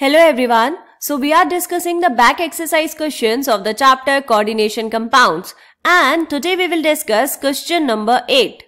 Hello everyone. So we are discussing the back exercise questions of the chapter Coordination Compounds, and today we will discuss question number 8.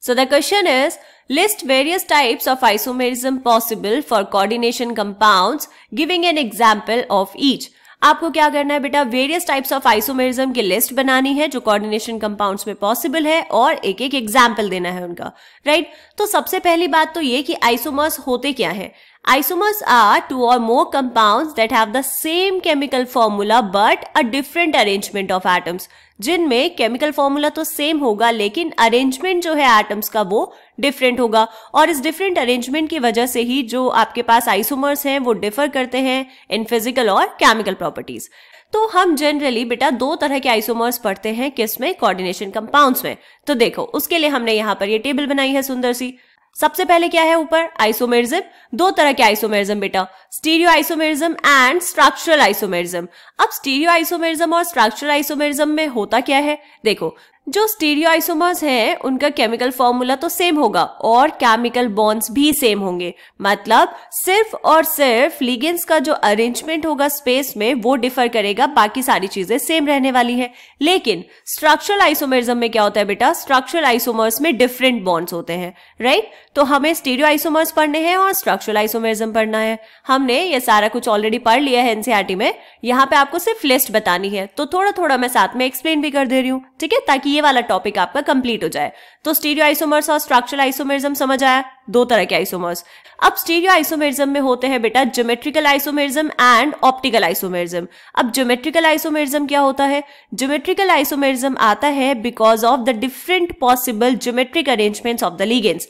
So the question is, list various types of isomerism possible for coordination compounds, giving an example of each. आपको क्या करना है बेटा, various types of isomerism की list बनानी है जो coordination compounds में पॉसिबल है और एक एक एग्जाम्पल देना है उनका, राइट। तो सबसे पहली बात तो ये कि आइसोमर्स होते क्या है। Isomers are two or more compounds that have the same chemical formula but a different arrangement of atoms, जिनमें केमिकल फॉर्मूला तो सेम होगा लेकिन अरेंजमेंट जो है एटम्स का वो डिफरेंट होगा, और इस डिफरेंट अरेंजमेंट की वजह से ही जो आपके पास आइसोमर्स हैं वो डिफर करते हैं इन फिजिकल और केमिकल प्रॉपर्टीज। तो हम जनरली बेटा दो तरह के आइसोमर्स पढ़ते हैं, किसमें, कोऑर्डिनेशन कंपाउंड्स में। तो देखो उसके लिए हमने यहाँ पर ये टेबल बनाई है सुंदर सी। सबसे पहले क्या है ऊपर, आइसोमेरिज्म। दो तरह के आइसोमेरिज्म बेटा, stereo isomerism and structural isomerism. अब स्टीरियो आइसोमेरिज्म और स्ट्रक्चरल आइसोमेरिज्म में होता क्या है, देखो जो स्टीरियो आइसोमर्स हैं उनका केमिकल फॉर्मूला तो सेम होगा और केमिकल बॉन्ड्स भी सेम होंगे, मतलब सिर्फ और सिर्फ लिगेंड्स का जो अरेंजमेंट होगा स्पेस में वो डिफर करेगा, बाकी सारी चीजें सेम रहने वाली है। लेकिन स्ट्रक्चरल आइसोमेरिज्म में क्या होता है बेटा, स्ट्रक्चरल आइसोमर्स में डिफरेंट बॉन्ड्स होते हैं, राइट। तो हमें स्टीरियो आइसोमर्स पढ़ने हैं और स्ट्रक्चरल आइसोमेरिज्म पढ़ना है। हमने ये सारा कुछ ऑलरेडी पढ़ लिया है एनसीईआरटी में, यहाँ पे आपको सिर्फ लिस्ट बतानी है, तो थोड़ा थोड़ा मैं साथ में एक्सप्लेन भी कर दे रही हूँ, ठीक है, ताकि ये वाला टॉपिक आपका कंप्लीट हो जाए। तो स्टीरियो आइसोमर्स और स्ट्रक्चरल आइसोमेरिज्म समझ आया, दो तरह के आइसोमर्स। अब स्टीरियो आइसोमेरिज्म में होते हैं बेटा geometrical isomerism and optical isomerism. अब ज्योमेट्रिकल आइसोमेरिज्म क्या होता है, ज्योमेट्रिकल आइसोमेरिज्म आता है because of the different possible geometric arrangements of the ligands.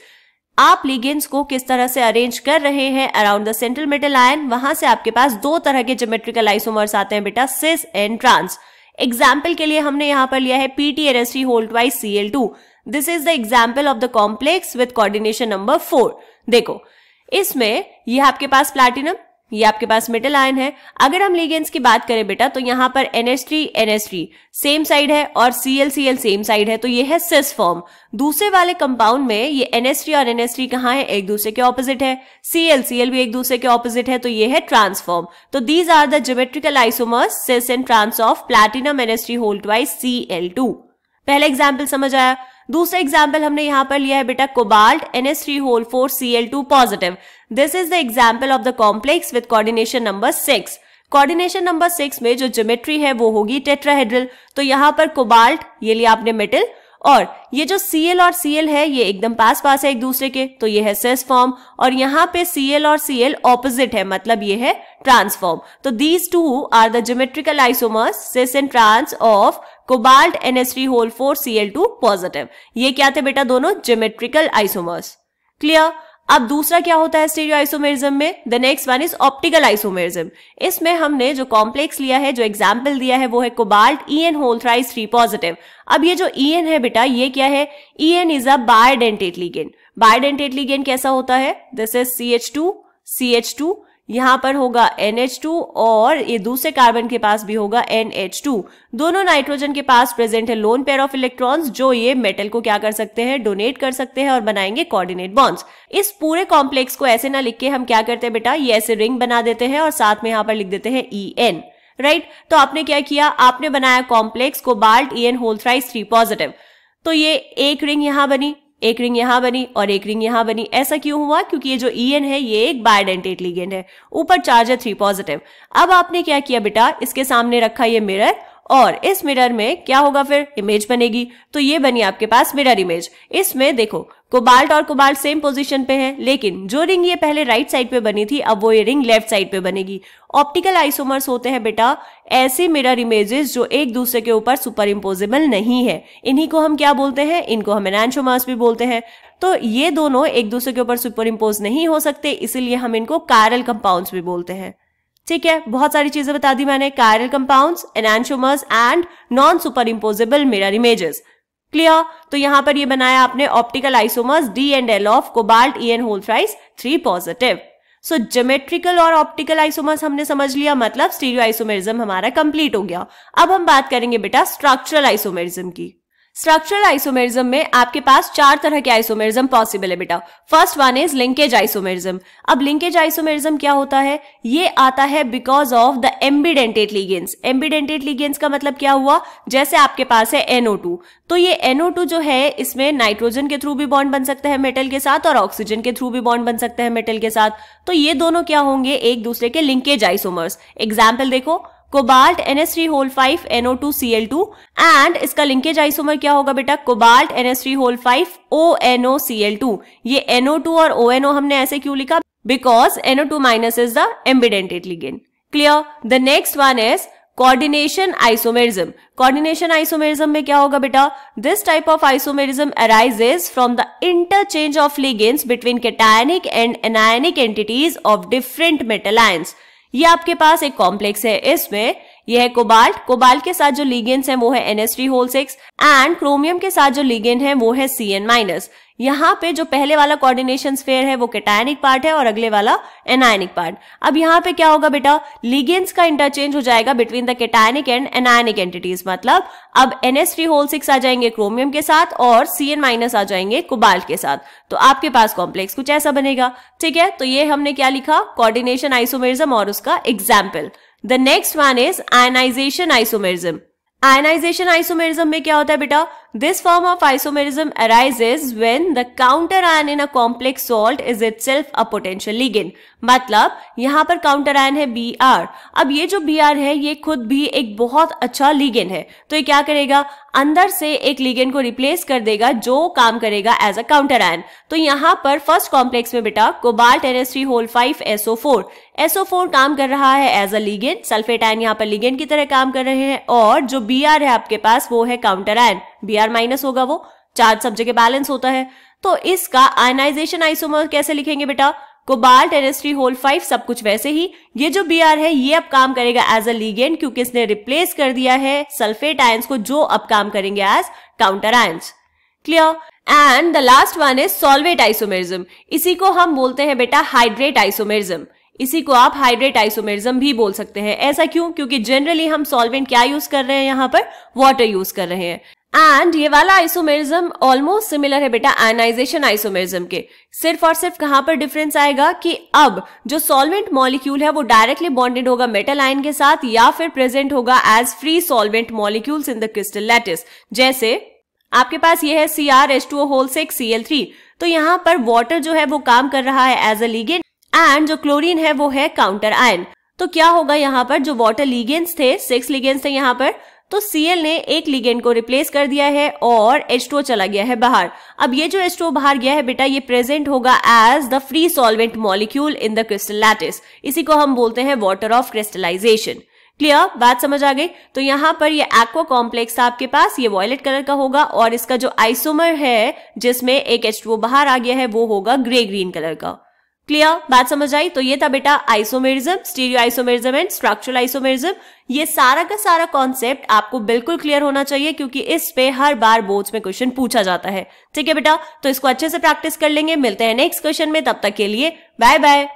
आप लिगेंड्स को किस तरह से अरेंज कर रहे हैं around the central metal ion, वहां से आपके पास दो तरह के ज्योमेट्रिकल आइसोमर्स आते हैं बेटा, सिस एंड ट्रांस। एग्जाम्पल के लिए हमने यहां पर लिया है PtNH3 whole twice Cl2। This is the example of the complex with coordination number 4। देखो इसमें यह आपके पास प्लैटिनम, ये आपके पास मेटल आयन है। अगर हम लिगेंड्स की बात करें बेटा तो यहाँ पर NH3 सेम साइड है और Cl सेम साइड है, तो ये है सिस फॉर्म। दूसरे वाले कंपाउंड में ये NH3 और NH3 कहाँ है, एक दूसरे के ऑपोजिट है। Cl भी एक दूसरे के ऑपोजिट है, तो ये है ट्रांस फॉर्म। तो these are the geometrical isomers cis and trans of platinum NH3 whole twice Cl2। पहला एग्जाम्पल समझ आया। दूसरा एग्जाम्पल हमने यहाँ पर लिया है बेटा cobalt NH3 whole 4 Cl2 positive. This is the example of the complex with coordination number 6। Coordination number 6 में जो ज्योमेट्री है वो होगी टेट्राहेड्रल। तो यहाँ पर कोबाल्ट ये लिया आपने मेटल, और ये जो Cl और Cl है ये एकदम पास पास है एक दूसरे के, तो ये है सिस फॉर्म, और यहाँ पे Cl और Cl ऑपोजिट है, मतलब ये है ट्रांस फॉर्म। तो these two are the geometrical isomers cis and trans of cobalt NH3 whole 4 Cl2 positive. ये क्या थे बेटा, दोनों ज्योमेट्रिकल आइसोमर्स। क्लियर। अब दूसरा क्या होता है स्टीरियो आइसोमेरिज्म में, the next one is optical isomerism. इसमें हमने जो कॉम्प्लेक्स लिया है, जो एग्जाम्पल दिया है वो है cobalt En whole thrice 3 positive. अब ये जो En है बेटा ये क्या है, En is a bidentate ligand. Bidentate ligand कैसा होता है, दिस इज CH2, यहाँ पर होगा NH2 और ये दूसरे कार्बन के पास भी होगा NH2। दोनों नाइट्रोजन के पास प्रेजेंट है लोन पेयर ऑफ इलेक्ट्रॉन्स, जो ये मेटल को क्या कर सकते हैं, डोनेट कर सकते हैं और बनाएंगे कोऑर्डिनेट बॉन्ड्स। इस पूरे कॉम्प्लेक्स को ऐसे ना लिख के हम क्या करते हैं बेटा, ये ऐसे रिंग बना देते हैं और साथ में यहाँ पर लिख देते हैं En, राइट। तो आपने क्या किया, आपने बनाया complex cobalt En whole thrice 3 positive. तो ये एक रिंग यहाँ बनी, एक रिंग यहाँ बनी और एक रिंग यहाँ बनी। ऐसा क्यों हुआ, क्योंकि ये जो En है ये एक बायडेंटेट लिगेंड है, ऊपर चार्ज है 3 पॉजिटिव। अब आपने क्या किया बेटा, इसके सामने रखा ये मिरर, और इस मिरर में क्या होगा, फिर इमेज बनेगी। तो ये बनी आपके पास मिरर इमेज। इसमें देखो कोबाल्ट और कोबाल्ट सेम पोजीशन पे है, लेकिन जो रिंग ये पहले राइट साइड पे बनी थी अब वो ये रिंग लेफ्ट साइड पे बनेगी। ऑप्टिकल आइसोमर्स होते हैं बेटा ऐसे मिरर इमेजेस जो एक दूसरे के ऊपर सुपर इम्पोजेबल नहीं है, इन्हीं को हम क्या बोलते हैं, इनको हम एनांटियोमर्स भी बोलते हैं। तो ये दोनों एक दूसरे के ऊपर सुपर इम्पोज नहीं हो सकते, इसीलिए हम इनको कायरल कंपाउंड्स भी बोलते हैं। ठीक है, बहुत सारी चीजें बता दी मैंने, chiral compounds, enantiomers and non super imposable mirror images. Clear. तो यहां पर ये बनाया आपने optical isomers D and L of cobalt En whole thrice 3 positive. So geometrical और ऑप्टिकल आइसोमर्स हमने समझ लिया, मतलब स्टीरियो आइसोमेरिज्म हमारा कंप्लीट हो गया। अब हम बात करेंगे बेटा स्ट्रक्चरल आइसोमेरिज्म की। स्ट्रक्चरल आइसोमेरिज्म में आपके पास 4 तरह के आइसोमेरिज्म पॉसिबल है बेटा। First one is linkage isomerism. अब लिंकेज आइसोमेरिज्म क्या होता है? ये आता है because of the ambidentate ligands. Ambidentate ligands का मतलब क्या हुआ? जैसे आपके पास है NO2, तो ये NO2 जो है इसमें नाइट्रोजन के थ्रू भी बॉन्ड बन सकता है मेटल के साथ और ऑक्सीजन के थ्रू भी बॉन्ड बन सकता है मेटल के साथ। तो ये दोनों क्या होंगे? एक दूसरे के लिंकेज आइसोमर्स। एग्जाम्पल देखो, कोबाल्ट NH3 NO2Cl2 एंड इसका लिंकेज आइसोमर क्या होगा बेटा? Cobalt NH3 ONOCl2। ये NO2 और ONO हमने ऐसे क्यों लिखा? Because NO2 minus is the ambidentate ligand. Clear? The next one is coordination isomerism. Coordination isomerism में क्या होगा बेटा? This type of isomerism arises from the interchange of ligands between cationic and anionic entities of different metal ions. ये आपके पास एक complex है, इसमें यह है कोबाल्ट। कोबाल्ट के साथ जो लिगेंड्स हैं वो है NH3 एंड क्रोमियम के साथ जो लिगेंड है वो है CN-। यहाँ पे जो पहले वाला कोऑर्डिनेशन स्फेयर है वो कैटायनिक पार्ट है और अगले वाला एनायनिक पार्ट। अब यहाँ पे क्या होगा बेटा? लिगेंड्स का इंटरचेंज हो जाएगा between the cationic and anionic entities. मतलब अब NH3 आ जाएंगे क्रोमियम के साथ और CN- आ जाएंगे कोबाल्ट के साथ। तो आपके पास कॉम्प्लेक्स कुछ ऐसा बनेगा। ठीक है, तो ये हमने क्या लिखा? कोऑर्डिनेशन आइसोमेरिज्म और उसका example. The next one is ionization isomerism. Ionization isomerism में क्या होता है बेटा? This form of isomerism arises when the counter ion in a complex salt is itself a potential ligand. मतलब यहाँ पर काउंटर आयन है Br। अब ये जो Br है ये खुद भी एक बहुत अच्छा लिगेंड है, तो ये क्या करेगा? अंदर से एक लिगेंड को रिप्लेस कर देगा जो काम करेगा एज अ काउंटर आयन। तो यहाँ पर फर्स्ट कॉम्प्लेक्स में बेटा कोबाल्ट NH3 SO4। SO4 काम कर रहा है as a ligand, sulphate ion यहाँ पर लिगेंड की तरह काम कर रहे हैं और जो Br है आपके पास वो है काउंटर आयन। Br- होगा, वो चार्ज सब जगह बैलेंस होता है। तो इसका आयनाइजेशन आइसोमर कैसे लिखेंगे बेटा? कोबाल्ट NH3 सब कुछ वैसे ही। ये जो Br है ये अब काम करेगा एज अ लिगेंड क्योंकि इसने रिप्लेस कर दिया है सल्फेट आयंस को जो अब काम करेंगे as counter ions. Clear? And the last one is solvate isomerism. इसी को हम बोलते हैं बेटा हाइड्रेट आइसोमेरिज्म। इसी को आप हाइड्रेट आइसोमेरिज्म भी बोल सकते हैं। ऐसा क्यों? क्योंकि जनरली हम सॉल्वेंट क्या यूज कर रहे हैं? यहाँ पर वाटर यूज कर रहे हैं। एंड ये वाला आइसोमेरिज्म ऑलमोस्ट सिमिलर है बेटा आयनाइजेशन आइसोमेरिज्म के। सिर्फ और सिर्फ कहां पर डिफरेंस आएगा कि अब जो सॉल्वेंट मॉलिक्यूल है वो डायरेक्टली बॉन्डेड होगा मेटल आयन के साथ या फिर प्रेजेंट होगा as free solvent molecules in the crystal lattice. जैसे आपके पास ये है CrH2O6 Cl3, तो यहाँ पर वाटर जो है वो काम कर रहा है एज अ लिगेंड एंड जो क्लोरीन है वो है काउंटर आयन। तो क्या होगा यहाँ पर? जो वाटर लिगेंड्स थे, 6 लिगेंड्स थे यहाँ पर, तो Cl ने एक लिगेंड को रिप्लेस कर दिया है और H2O चला गया है बाहर। अब ये जो H2O बाहर गया है बेटा ये प्रेजेंट होगा as the free solvent molecule in the crystal lattice. इसी को हम बोलते हैं वाटर ऑफ क्रिस्टलाइजेशन। क्लियर? बात समझ आ गई? तो यहाँ पर ये एक्वा कॉम्प्लेक्स था आपके पास, ये वॉयलेट कलर का होगा और इसका जो आइसोमर है जिसमें एक H2O बाहर आ गया है वो होगा ग्रे ग्रीन कलर का। क्लियर? बात समझ आई? तो ये था बेटा isomerism, stereo isomerism and structural isomerism. ये सारा का सारा कॉन्सेप्ट आपको बिल्कुल क्लियर होना चाहिए क्योंकि इस पे हर बार बोर्ड्स में क्वेश्चन पूछा जाता है। ठीक है बेटा, तो इसको अच्छे से प्रैक्टिस कर लेंगे। मिलते हैं नेक्स्ट क्वेश्चन में, तब तक के लिए बाय बाय।